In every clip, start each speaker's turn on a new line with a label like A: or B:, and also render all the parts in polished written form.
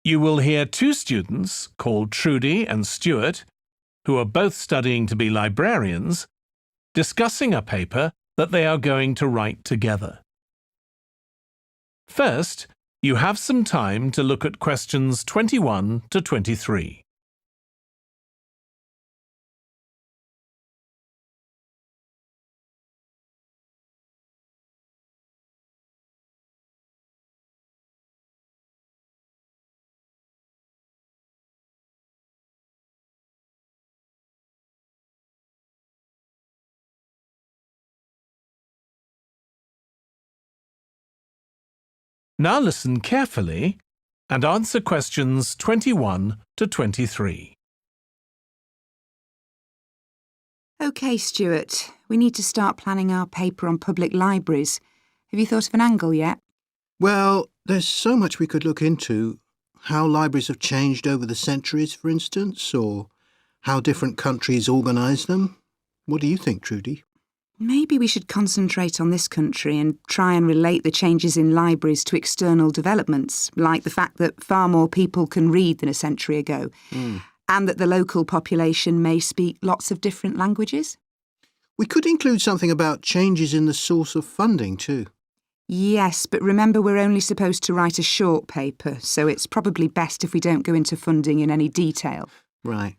A: You will hear two students called Trudy and Stuart, who are both studying to be librarians, discussing a paper that they are going to write together. First, you have some time to look at questions 21 to 23. Now listen carefully and answer questions 21 to 23.
B: OK, Stuart, we need to start planning our paper on public libraries. Have you thought of an angle yet?
C: Well, there's so much we could look into. How libraries have changed over the centuries, for instance, or how different countries organise them. What do you think, Trudy?
B: Maybe we should concentrate on this country and try and relate the changes in libraries to external developments, like the fact that far more people can read than a century ago, and that the local population may speak lots of different languages.
C: We could include something about changes in the source of funding too.
B: Yes, but remember we're only supposed to write a short paper, so it's probably best if we don't go into funding in any detail.
C: Right.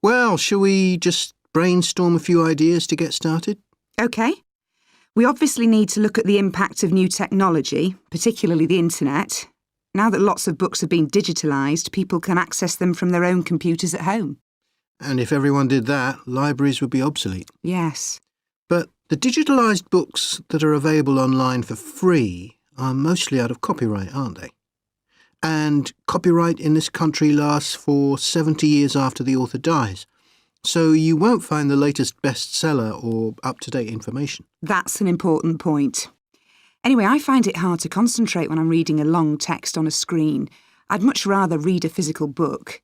C: Well, shall we just brainstorm a few ideas to get started?
B: OK. We obviously need to look at the impact of new technology, particularly the internet. Now that lots of books have been digitalised, people can access them from their own computers at home.
C: And if everyone did that, libraries would be obsolete.
B: Yes.
C: But the digitalised books that are available online for free are mostly out of copyright, aren't they? And copyright in this country lasts for 70 years after the author dies. So you won't find the latest bestseller or up-to-date information.
B: That's an important point. Anyway, I find it hard to concentrate when I'm reading a long text on a screen. I'd much rather read a physical book.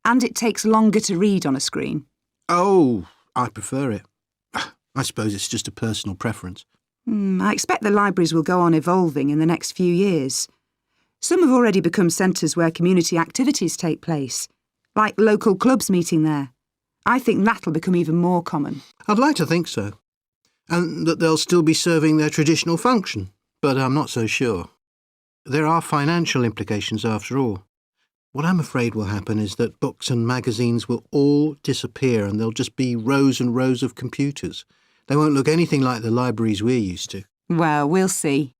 B: And it takes longer to read on a screen.
C: Oh, I prefer it. I suppose it's just a personal preference.
B: I expect the libraries will go on evolving in the next few years. Some have already become centres where community activities take place, like local clubs meeting there. I think that'll become even more common.
C: I'd like to think so. And that they'll still be serving their traditional function, but I'm not so sure. There are financial implications after all. What I'm afraid will happen is that books and magazines will all disappear and there'll just be rows and rows of computers. They won't look anything like the libraries we're used to.
B: Well, we'll see.